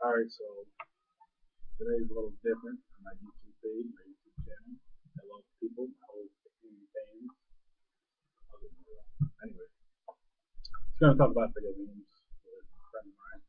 Alright, so today's a little different on my YouTube page, my YouTube channel. Hello, people, my whole community fans. Anyway, just gonna talk about video games with a friend of mine.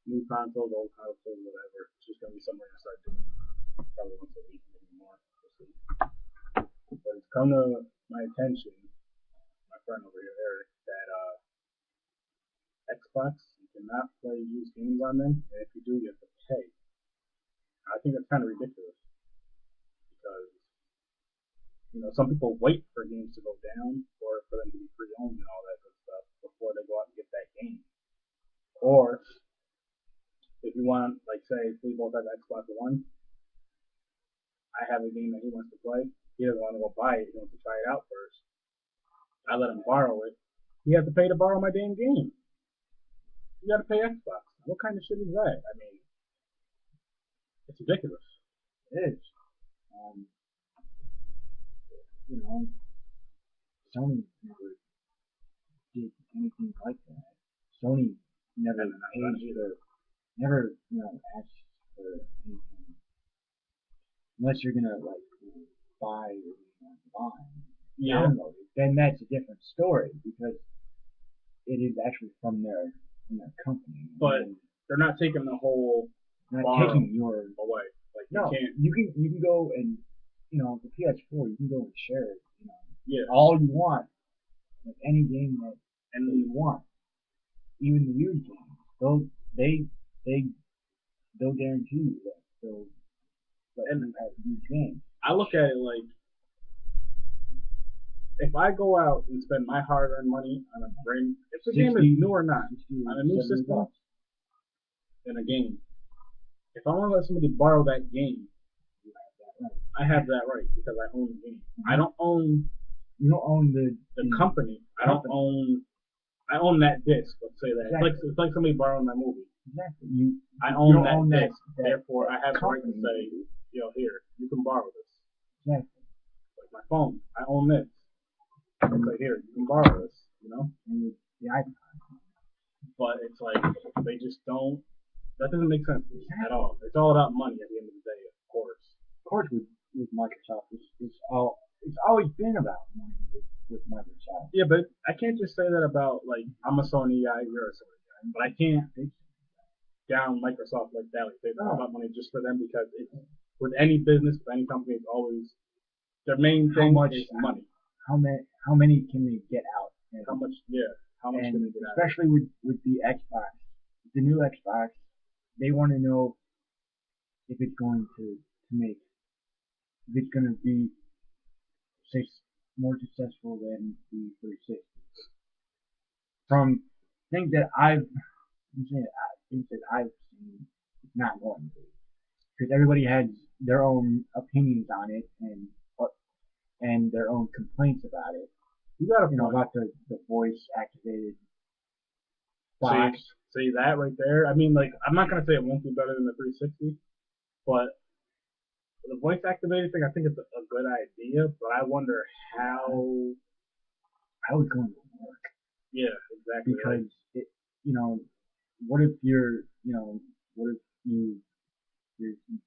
New consoles, old consoles, whatever. It's just gonna be something I start doing probably once a week, maybe more. We'll see. But it's come to my attention, my friend over here, Eric, that Xbox, you cannot play used games on them, and if you do, you have to pay. I think that's kind of ridiculous because some people wait for games to go down or for them to be pre-owned and all that good stuff before they go out and get that game. Or if you want, like, say, if we both have Xbox One, I have a game that he wants to play. He doesn't want to go buy it. He wants to try it out first. I let him borrow it. He has to pay to borrow my damn game. You got to pay Xbox. What kind of shit is that? I mean, it's ridiculous. It is. Sony never did anything like that. Sony never never asked for anything unless you're gonna buy or download it. Then that's a different story because it is actually from their company. But they're not taking the whole. Not taking yours away. Like no, you can go and the PS4 you can go and share it. All you want, like any game that you want, even the used games. They'll guarantee you that they'll let you have used games. I look at it like if I go out and spend my hard-earned money on a brand, if the game is new or not, on a new system, in a game. If I want to let somebody borrow that game, I have that right because I own the game. I don't own. You don't own the company. I don't own. I own that disc. Let's say that. Exactly. It's like somebody borrowing my movie. Exactly. I own that disc. Therefore, I have the right to say, here, you can borrow this. Exactly. Like my phone, I own this. I say, here, you can borrow this. And the iPod. But it's like they just don't. That doesn't make sense to me at all. It's all about money at the end of the day, of course. Of course, with Microsoft, it's always been about money with Microsoft. Yeah, but I can't just say that about I'm a Sony guy, you're a Sony guy, but I can't down Microsoft like that. Like say about money just for them because with any business, with any company, it's always their main thing is money. How many can they get out? How much? Yeah, how much can they get out? Especially with the Xbox, the new Xbox. They want to know if it's going to make, if it's going to be more successful than the 360. From things that I've seen, it's not going to. Because everybody has their own opinions on it and their own complaints about it. You got about the voice activated box. See that right there? I mean, I'm not gonna say it won't be better than the 360, but the voice activated thing, I think it's a good idea. But I wonder how it's going to work. Yeah, exactly. Because what if you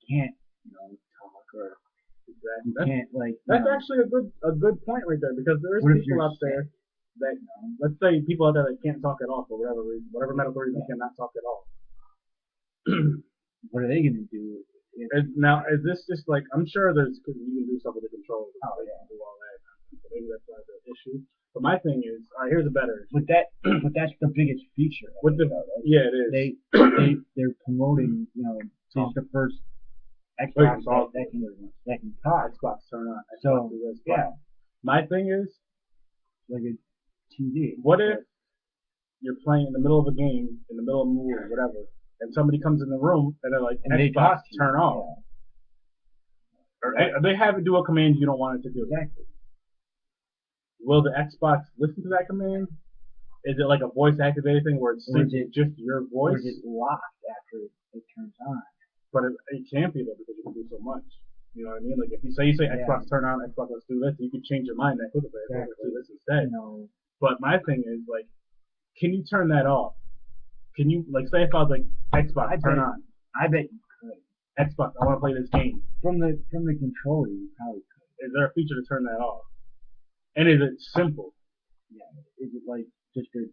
can't talk or exactly. You can't That's actually a good point right there because there is people out there that let's say people out there that can't talk at all for whatever reason, whatever medical reason, cannot talk at all. What are they gonna do? Now, is this just I'm sure you can do stuff with the controller. Do all that. So maybe that's not the issue. But my thing is, all right, here's a better issue. But that's the biggest feature. It is. They're promoting. This is the first Xbox that can talk. Xbox turn on. So my thing is like a TV. What if you're playing in the middle of a game, in the middle of a movie, or whatever, and somebody comes in the room and they're like, Xbox, turn off. Or they have it do a command you don't want it to do. Exactly. Will the Xbox listen to that command? Is it like a voice activated thing where it's just your voice? Or is it locked after it turns on? But it can't be though because you can do so much. You know what I mean? Like if you say Xbox turn on, Xbox let's do this, you can change your mind that quickly. Let's do this instead. But my thing is can you turn that off? Can you like say if I was like Xbox turn on I bet you could. Xbox, I want to play this game. From the controller, you probably could. Is there a feature to turn that off? And is it simple? Yeah. Is it like just a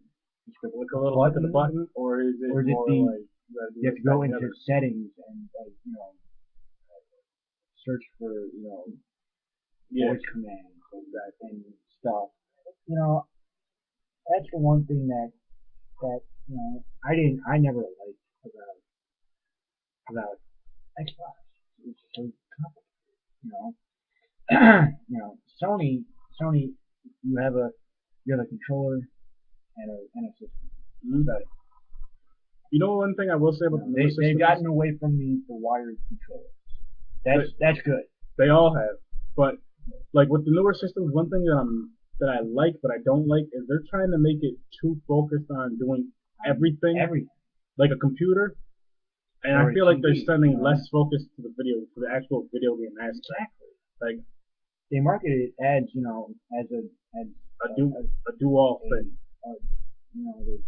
Like a little click of the button, or is it more like you have to go into settings and like search for voice commands and stuff. That's the one thing that I never liked about Xbox. It's so complicated. Sony, you have a controller and a system. Mm-hmm. You know, one thing I will say about they've gotten away from the wired controllers. That's good. They all have, but like with the newer systems, one thing that I like but I don't like is they're trying to make it too focused on doing everything. Like a computer. And I feel like they're sending less focus to the actual video game aspect. Exactly. Like they market it as a do-all thing. The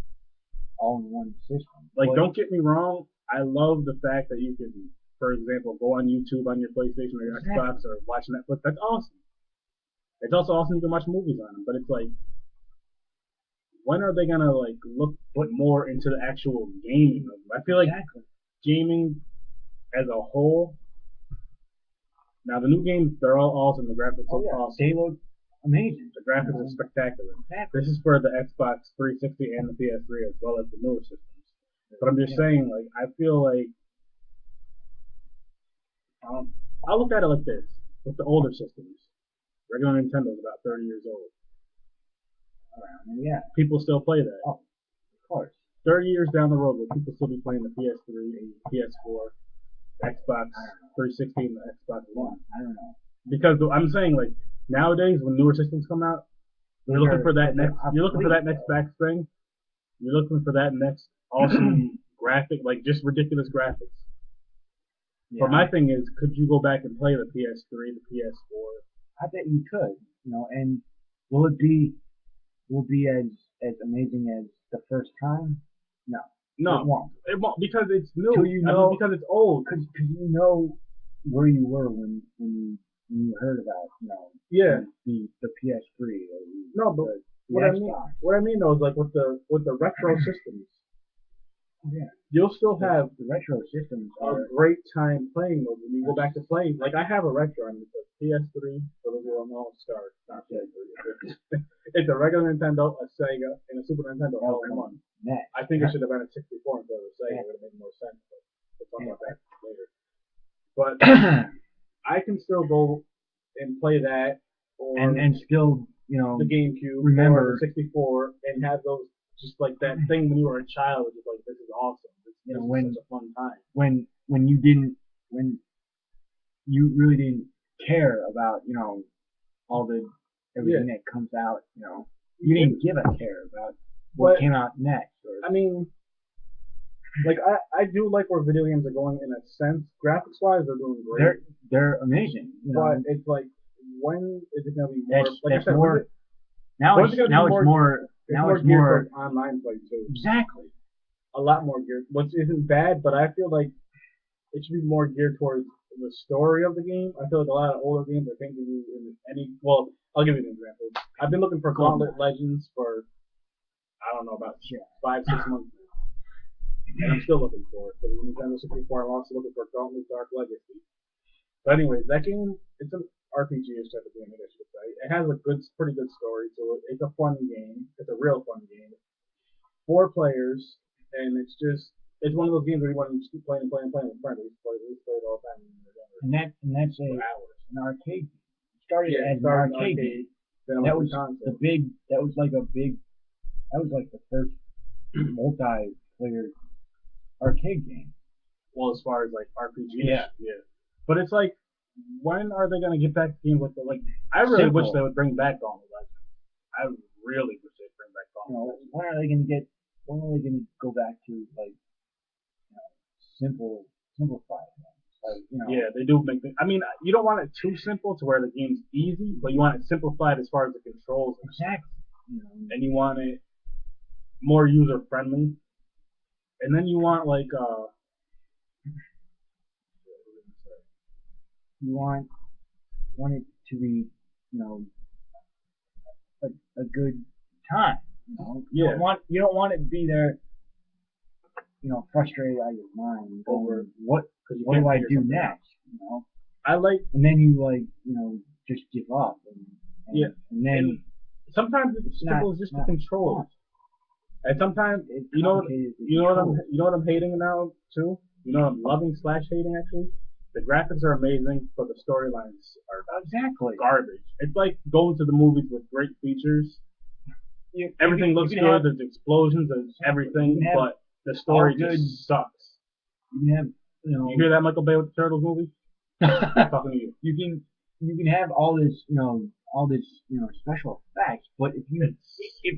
all-in-one system. Like, don't get me wrong. I love the fact that you can, for example, go on YouTube on your PlayStation or your Xbox or watch Netflix. That's awesome. It's also awesome you can watch movies on them. But it's like, when are they gonna like look more into the actual gaming? I feel like gaming as a whole. Now the new games, they're all awesome. The graphics look awesome. They look amazing. The graphics are spectacular. This is for the Xbox 360 and the PS3 as well as the newer systems. But I'm just saying, like, I feel like I look at it like this: with the older systems, regular Nintendo's about 30 years old. Yeah. People still play that. Oh, of course. 30 years down the road, will people still be playing the PS3, PS4, Xbox 360, and the Xbox One? I don't know. Because I'm saying, like, nowadays when newer systems come out, you're looking for that next best thing. You're looking for that next awesome graphic, like just ridiculous graphics. Yeah. But my thing is, could you go back and play the PS3, the PS4? I bet you could. And will it be as amazing as the first time? No. No, it won't because it's new. Because it's old. Because you know where you were when you heard about the PS3 or but what I mean though is like with the retro systems. Yeah. You'll still have the retro systems a great time playing those when you go back to playing. Like I have a retro on the PS3 for those who don't know, not PS3. It's a regular Nintendo, a Sega, and a Super Nintendo all in one. Yeah. I think it should have been a 64 instead of a Sega. It would have made more sense. But we'll talk about that later. But I can still go and play that, or and still the GameCube, remember or the 64, and have those just like that thing when you were a child. Just like this is awesome. This is such a fun time. When you really didn't care about all the everything that comes out. You didn't give a care about what came out next. I mean, like I do like where video games are going in a sense. Graphics wise, they're doing great. They're amazing. But it's like, when is it gonna be more? That's more. Now it's more geared for online play too. Exactly. A lot more geared, which isn't bad, but I feel like it should be more geared towards the story of the game. I feel like a lot of older games, I think, well, I'll give you an example. I've been looking for Gauntlet Legends for, I don't know, about 5-6 months now. And I'm still looking for it. For the Nintendo 64, I'm also looking for Gauntlet Dark Legacy. But anyways, that game, it's an RPG-ish type of game, I guess you could say. It has a pretty good story to it. It's a fun game. It's a real fun game. 4 players, and it's one of those games where you want to just keep playing with friends. We play it all the time. And that's an arcade. It started as an arcade game. That was like the first multiplayer arcade game. Well, as far as like RPGs, yeah. But it's like, when are they gonna get back to games like that? Like, I really wish they would bring back Gauntlet Legends. I really wish they'd bring back Gauntlet Legends. When are they gonna go back to like simplified things? Yeah, they do make things. I mean, you don't want it too simple to where the game's easy, but you want it simplified as far as the controls. Exactly. And you want it more user friendly. And then you want like You want it to be, you know, a good time. You know, yeah, you don't want it to be there, you know, frustrated out of your mind over what do I do next, you know? I like, and then you like, you know, just give up, yeah, and then and sometimes it's simple as just the controls. And sometimes you know what I'm hating now too. You know what I'm loving slash hating actually. The graphics are amazing, but the storylines are exactly garbage. It's like going to the movies with great features. Everything looks good. There's explosions. There's everything, but the story just sucks. You can have, you know, you hear that, Michael Bay, with the Turtles movie? I'm talking to you. You can have all this, you know, special effects, but if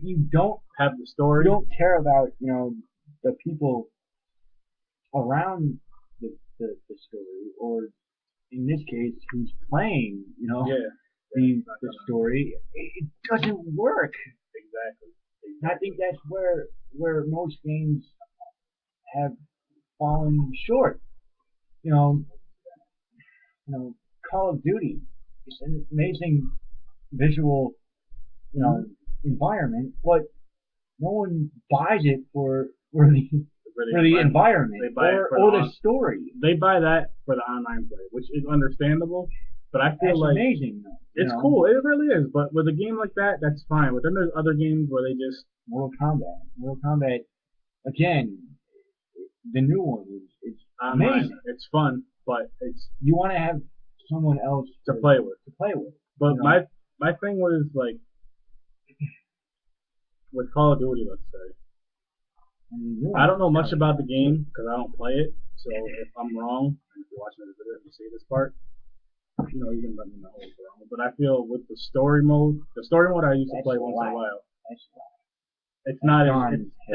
you don't have the story, you don't care about, you know, the people around the story, or in this case, who's playing, you know, the story, it doesn't work. Exactly. And I think that's where most games have fallen short. You know, Call of Duty is an amazing visual, you know, environment, but no one buys it for the environment or the story. They buy that for the online play, which is understandable. But I feel that's like amazing, though, it's cool. It really is. But with a game like that, that's fine. But then there's other games where they just Mortal Kombat, again, the new one is amazing. It's fun, but it's you want to have someone else to play with. But you know? my thing was like with Call of Duty, let's say. I don't know much about the game because I don't play it. So if I'm wrong, and if you're watching this video and you see this part, you know, you can let me know if I'm wrong. But I feel with the story mode I used to play once in a while. It's not.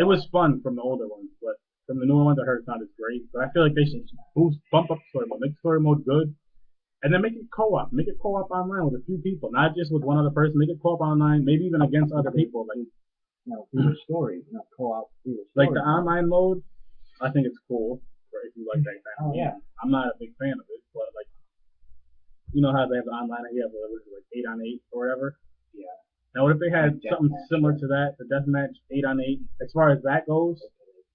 It was fun from the older ones, but from the newer ones, I heard it's not as great. But I feel like they should bump up story mode, make story mode good, and then make it co-op. Make it co-op online with a few people, not just with one other person. Make it co-op online, maybe even against other people. Like, you know, through the story, you know, co-op through the story. Like the online mode, I think it's cool if you like that kind of game. Yeah. I'm not a big fan of it, but like, you know how they have the online, you have like 8-on-8 or whatever. Yeah. Now, what if they had something similar to that, the deathmatch 8-on-8, as far as that goes,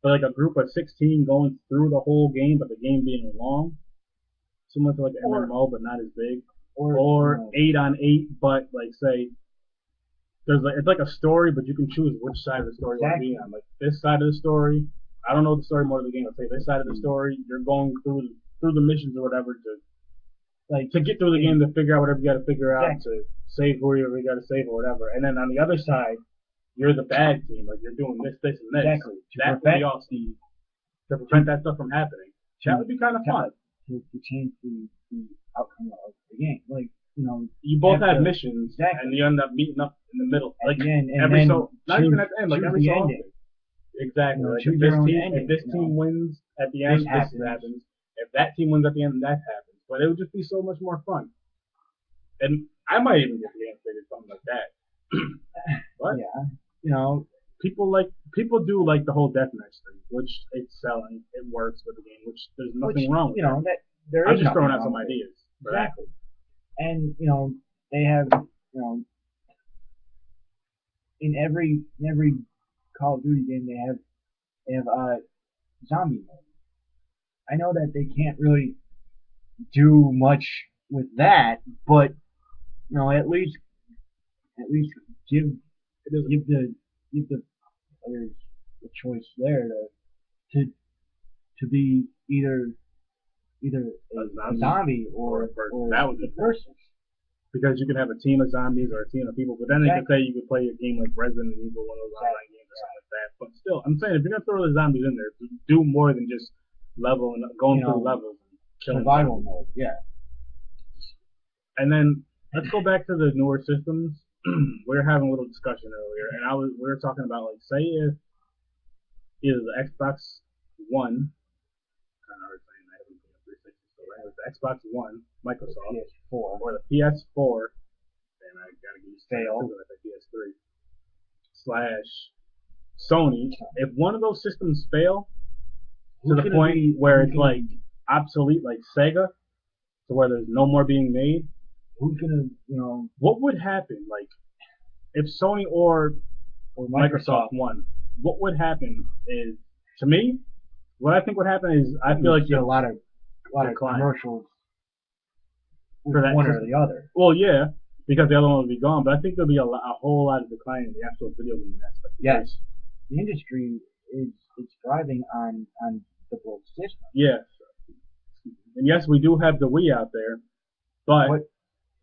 but like a group of 16 going through the whole game, but the game being long, similar to like an MMO, but not as big, or 8-on-8, but like say. It's like a story, but you can choose which side of the story you want to be on. Like this side of the story, I don't know the story mode of the game. Let's say this side of the story, you're going through the missions or whatever to get through the game to figure out whatever you got to figure out to save whoever you got to save or whatever. And then on the other side, you're the bad team. Like you're doing this, and this. Exactly. That would be awesome. To prevent that stuff from happening. That would be kind of fun. To change the outcome of the game, like. You know, you both have missions, and you end up meeting up in the middle, like the end, not even at the end, like every so often. Exactly. Like if this team wins at the end, this happens. If that team wins at the end, that happens. But it would just be so much more fun. And I might even get the game figured something like that. But yeah, you know, people do like the whole deathmatch thing, which it's selling, it works for the game, which there's nothing wrong with. You know that there I'm just throwing out some ideas. Exactly. And you know they have, you know, in every Call of Duty game they have zombie mode. I know that they can't really do much with that, but you know at least give the players the choice there to be either a zombie or that would be a person. Because you can have a team of zombies or a team of people, but then they could say you could play a game like Resident Evil, one of those online games or something like that. But still, I'm saying if you're gonna throw the zombies in there, do more than just leveling, going through levels and killing. Survival mode, yeah. And then let's go back to the newer systems. We were having a little discussion earlier, and we were talking about like say if either the Xbox One, kind of hard saying that, the Xbox One, Microsoft, PS4, or the PS4, and I gotta use PS3 / Sony. If one of those systems fail, to the point where it's like obsolete, like Sega, to where there's no more being made. Who's gonna, you know? What would happen, like, if Sony or Microsoft won? What would happen is, to me, what I think would happen is, I feel like a lot of commercials for that one or the other. Well, yeah, because the other one would be gone. But I think there'll be a whole lot of decline in the actual video game aspect. Yes, the industry is thriving on the both systems. Yes, and yes, we do have the Wii out there, but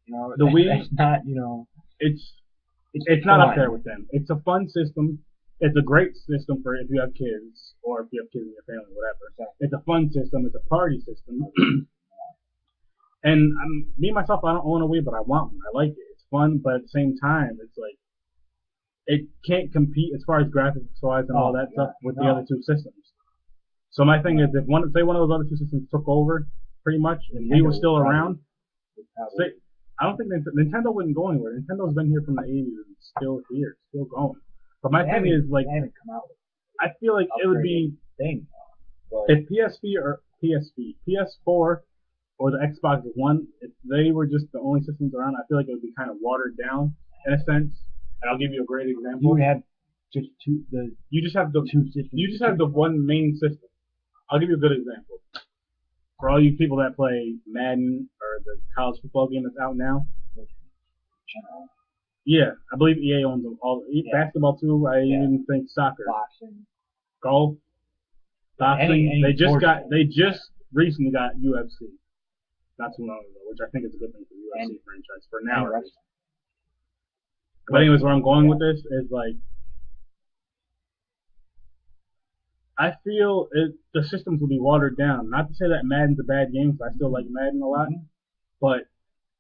you know, the Wii, it's not, you know, it's not up there with them. It's a fun system. It's a great system for if you have kids or if you have kids in your family, whatever. Exactly. It's a fun system. It's a party system. And me myself, I don't own a Wii, but I want one. I like it. It's fun, but at the same time, it's like it can't compete as far as graphics wise and all that stuff with the other two systems. So my thing is, if one of those other two systems took over, pretty much, and Wii was still around, I don't think Nintendo wouldn't go anywhere. Nintendo's been here from the 80s and still here, still going. But my thing is, like, they haven't come out with I feel like it would be if PS4 or the Xbox One, if they were just the only systems around, I feel like it would be kind of watered down in a sense. And I'll give you a great example. You have just you just have the two systems. You just have the one main system. I'll give you a good example. For all you people that play Madden or the college football game that's out now. Yeah, I believe EA owns them all. Basketball too. I even think soccer, boxing, golf, boxing. They just recently got UFC. Not too long ago, which I think is a good thing for the UFC franchise for now. But anyways, where I'm going with this is like, I feel the systems will be watered down. Not to say that Madden's a bad game, because I still like Madden a lot. But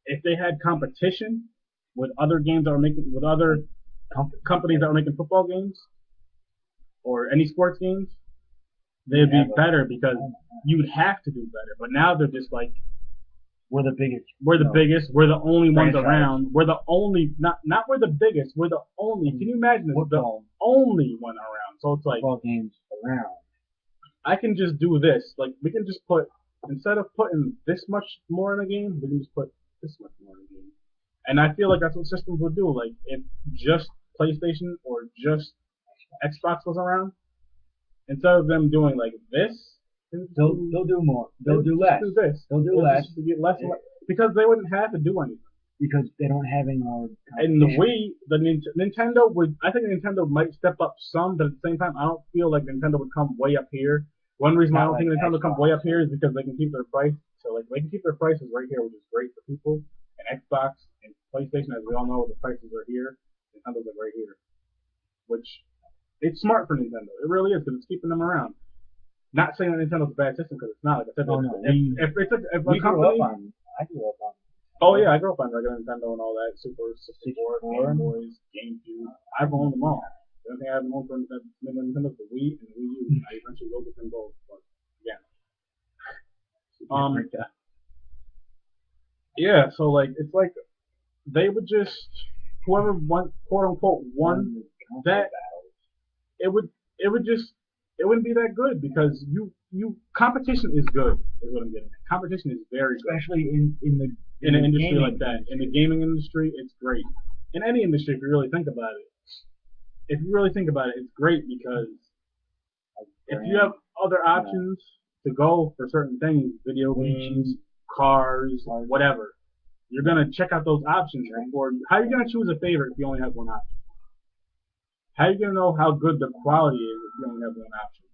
if they had competition with other games that are making, with other companies that are making football games or any sports games, they'd be better because you'd have to do better. But now they're just like, we're the biggest. We're the biggest. We're the only ones around. We're the only, not we're the biggest. We're the only. Can you imagine this? The only one around. So it's like football games around. I can just do this. Like we can just put, instead of putting this much more in a game, we can just put this much more in a game. And I feel like that's what systems would do. Like if just PlayStation or just Xbox was around, instead of them doing like this, they'll do more. They'll do less. Do this. They'll do less. Less because they wouldn't have to do anything. Because they don't have any more. And the Wii, Nintendo would. I think Nintendo might step up some, but at the same time, I don't feel like Nintendo would come way up here. One reason why I don't think Nintendo would come way up here is because they can keep their price. So like they can keep their prices right here, which is great for people. And Xbox and PlayStation, as we all know, the prices are here. Nintendo's like right here, which it's smart for Nintendo. It really is because it's keeping them around. Not saying that Nintendo's a bad system because it's not. Like I said, if a company, I grew up on. Oh yeah, I grew up on regular Nintendo and all that. Super 64, Game Boys, GameCube. I've owned them all. The only thing I haven't owned for Nintendo's the Wii and the Wii U. I eventually will get them both, but yeah. Yeah, so like it's like they would just whoever won, quote unquote won that, it wouldn't be that good because competition is good is what I'm getting at. Competition is very good. Especially in an industry like that. In the gaming industry, it's great. In any industry, if you really think about it. If you really think about it, it's great because if you have other options to go for certain things, video games, cars, whatever, you're going to check out those options before. How are you going to choose a favorite if you only have one option? How are you going to know how good the quality is if you only have one option?